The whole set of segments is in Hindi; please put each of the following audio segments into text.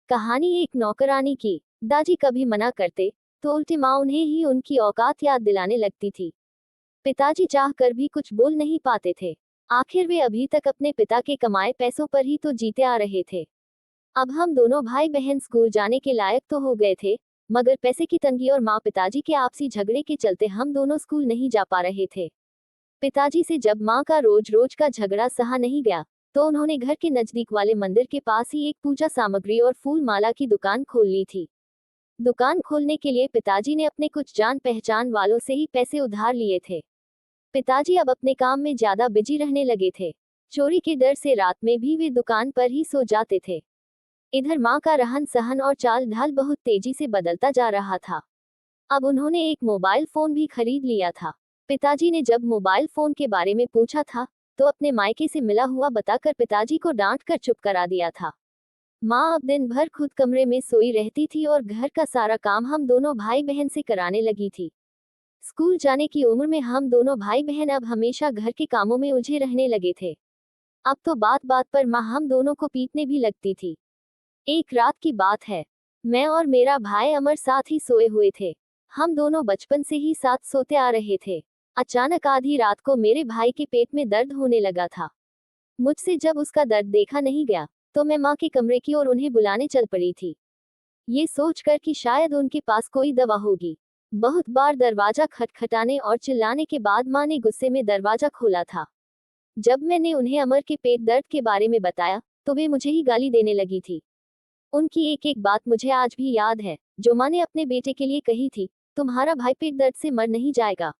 कहानी एक नौकरानी की। दादी कभी मना करते तो उल्टी माँ उन्हें ही उनकी औकात याद दिलाने लगती थी। पिताजी चाह कर भी कुछ बोल नहीं पाते थे। आखिर वे अभी तक अपने पिता के कमाए पैसों पर ही तो जीते आ रहे थे। अब हम दोनों भाई बहन स्कूल जाने के लायक तो हो गए थे, मगर पैसे की तंगी और माँ पिताजी के आपसी झगड़े के चलते हम दोनों स्कूल नहीं जा पा रहे थे। पिताजी से जब माँ का रोज रोज का झगड़ा सहा नहीं गया, तो उन्होंने घर के नजदीक वाले मंदिर के पास ही एक पूजा सामग्री और फूल माला की दुकान खोल ली थी। दुकान खोलने के लिए पिताजी ने अपने कुछ जान पहचान वालों से ही पैसे उधार लिए थे। पिताजी अब अपने काम में ज्यादा बिजी रहने लगे थे। चोरी के डर से रात में भी वे दुकान पर ही सो जाते थे। इधर माँ का रहन सहन और चाल ढाल बहुत तेजी से बदलता जा रहा था। अब उन्होंने एक मोबाइल फोन भी खरीद लिया था। पिताजी ने जब मोबाइल फोन के बारे में पूछा था, तो अपने मायके से मिला हुआ बताकर पिताजी को डांट कर चुप करा दिया था। माँ अब दिन भर खुद कमरे में सोई रहती थी और घर का सारा काम हम दोनों भाई बहन से कराने लगी थी। स्कूल जाने की उम्र में हम दोनों भाई बहन अब हमेशा घर के कामों में उलझे रहने लगे थे। अब तो बात बात पर माँ हम दोनों को पीटने भी लगती थी। एक रात की बात है। मैं और मेरा भाई अमर साथ ही सोए हुए थे। हम दोनों बचपन से ही साथ सोते आ रहे थे। अचानक आधी रात को मेरे भाई के पेट में दर्द होने लगा था। मुझसे जब उसका दर्द देखा नहीं गया, तो मैं माँ के कमरे की ओर उन्हें बुलाने चल पड़ी थी, ये सोचकर कि शायद उनके पास कोई दवा होगी। बहुत बार दरवाजा खटखटाने और चिल्लाने के बाद माँ ने गुस्से में दरवाजा खोला था। जब मैंने उन्हें अमर के पेट दर्द के बारे में बताया, तो वे मुझे ही गाली देने लगी थी। उनकी एक एक बात मुझे आज भी याद है, जो माँ ने अपने बेटे के लिए कही थी, तुम्हारा भाई पेट दर्द से मर नहीं जाएगा।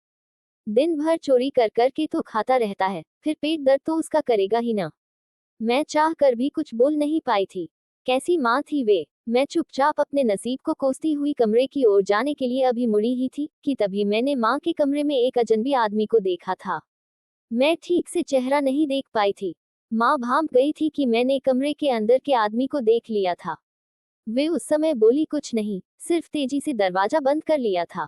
दिन भर चोरी कर कर के तो खाता रहता है, फिर पेट दर्द तो उसका करेगा ही ना। मैं चाह कर भी कुछ बोल नहीं पाई थी। कैसी माँ थी वे। मैं चुपचाप अपने नसीब को कोसती हुई कमरे की ओर जाने के लिए अभी मुड़ी ही थी कि तभी मैंने माँ के कमरे में एक अजनबी आदमी को देखा था। मैं ठीक से चेहरा नहीं देख पाई थी। माँ भांप गई थी कि मैंने कमरे के अंदर के आदमी को देख लिया था। वे उस समय बोली कुछ नहीं, सिर्फ तेजी से दरवाजा बंद कर लिया था।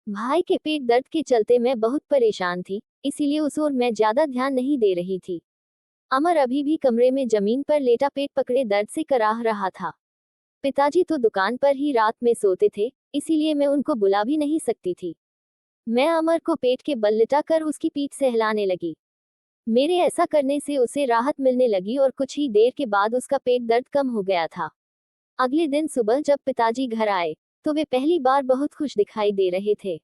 भाई के पेट दर्द के चलते मैं बहुत परेशान थी, इसीलिए उस ओर मैं ज्यादा ध्यान नहीं दे रही थी। अमर अभी भी कमरे में जमीन पर लेटा पेट पकड़े दर्द से कराह रहा था। पिताजी तो दुकान पर ही रात में सोते थे, इसीलिए मैं उनको बुला भी नहीं सकती थी। मैं अमर को पेट के बल लिटाकर उसकी पीठ सहलाने लगी। मेरे ऐसा करने से उसे राहत मिलने लगी और कुछ ही देर के बाद उसका पेट दर्द कम हो गया था। अगले दिन सुबह जब पिताजी घर आए, तो वे पहली बार बहुत खुश दिखाई दे रहे थे।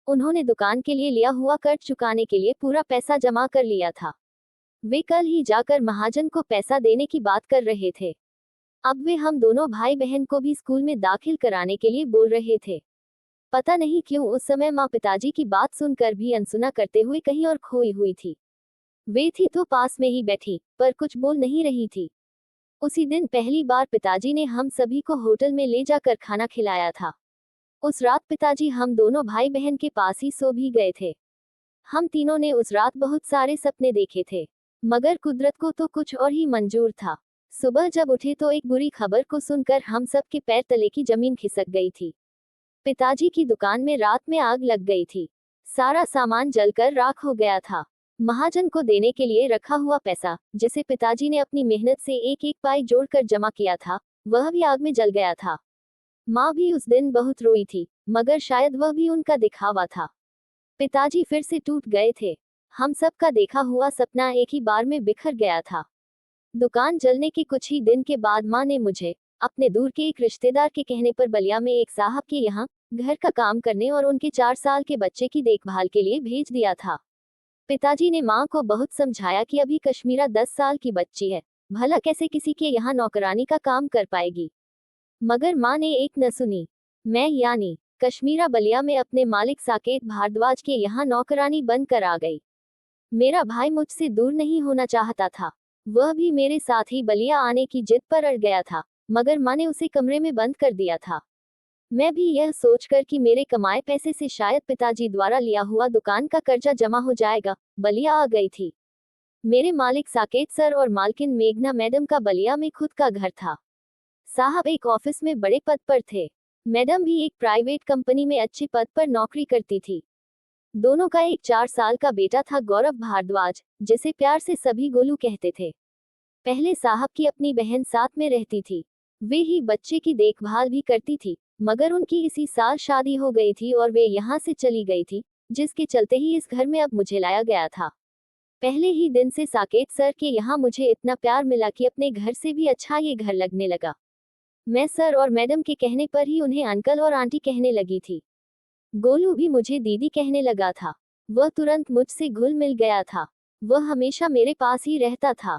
उन्होंने दुकान के लिए लिया हुआ कर्ज चुकाने के लिए पूरा पैसा जमा कर लिया था। वे कल ही जाकर महाजन को पैसा देने की बात कर रहे थे। अब वे हम दोनों भाई बहन को भी स्कूल में दाखिल कराने के लिए बोल रहे थे। पता नहीं क्यों उस समय माँ पिताजी की बात सुनकर भी अनसुना करते हुए कहीं और खोई हुई थी। वे थी तो पास में ही बैठी, पर कुछ बोल नहीं रही थी। उसी दिन पहली बार पिताजी ने हम सभी को होटल में ले जाकर खाना खिलाया था। उस रात पिताजी हम दोनों भाई बहन के पास ही सो भी गए थे। हम तीनों ने उस रात बहुत सारे सपने देखे थे, मगर कुदरत को तो कुछ और ही मंजूर था। सुबह जब उठे तो एक बुरी खबर को सुनकर हम सब के पैर तले की जमीन खिसक गई थी। पिताजी की दुकान में रात में आग लग गई थी। सारा सामान जलकर राख हो गया था। महाजन को देने के लिए रखा हुआ पैसा, जिसे पिताजी ने अपनी मेहनत से एक एक पाई जोड़कर जमा किया था, वह भी आग में जल गया था। माँ भी उस दिन बहुत रोई थी, मगर शायद वह भी उनका दिखावा था। पिताजी फिर से टूट गए थे। हम सब का देखा हुआ सपना एक ही बार में बिखर गया था। दुकान जलने के कुछ ही दिन के बाद माँ ने मुझे अपने दूर के एक रिश्तेदार के कहने पर बलिया में एक साहब के यहाँ घर का काम करने और उनके 4 साल के बच्चे की देखभाल के लिए भेज दिया था। पिताजी ने माँ को बहुत समझाया कि अभी कश्मीरा 10 साल की बच्ची है, भला कैसे किसी के यहाँ नौकरानी का काम कर पाएगी। मगर माँ ने एक न सुनी। मैं यानी कश्मीरा बलिया में अपने मालिक साकेत भारद्वाज के यहाँ नौकरानी बनकर आ गई। मेरा भाई मुझसे दूर नहीं होना चाहता था। वह भी मेरे साथ ही बलिया आने की जिद पर अड़ गया था, मगर माँ ने उसे कमरे में बंद कर दिया था। मैं भी यह सोचकर कि मेरे कमाए पैसे से शायद पिताजी द्वारा लिया हुआ दुकान का कर्जा जमा हो जाएगा, बलिया आ गई थी। मेरे मालिक साकेत सर और मालकिन मेघना मैडम का बलिया में खुद का घर था। साहब एक ऑफिस में बड़े पद पर थे। मैडम भी एक प्राइवेट कंपनी में अच्छे पद पर नौकरी करती थी। दोनों का एक 4 साल का बेटा था, गौरव भारद्वाज, जिसे प्यार से सभी गोलू कहते थे। पहले साहब की अपनी बहन साथ में रहती थी। वे ही बच्चे की देखभाल भी करती थी, मगर उनकी इसी साल शादी हो गई थी और वे यहाँ से चली गई थी, जिसके चलते ही इस घर में अब मुझे लाया गया था। पहले ही दिन से साकेत सर के यहाँ मुझे इतना प्यार मिला कि अपने घर से भी अच्छा ये घर लगने लगा। मैं सर और मैडम के कहने पर ही उन्हें अंकल और आंटी कहने लगी थी। गोलू भी मुझे दीदी कहने लगा था। वह तुरंत मुझसे घुल मिल गया था। वह हमेशा मेरे पास ही रहता था।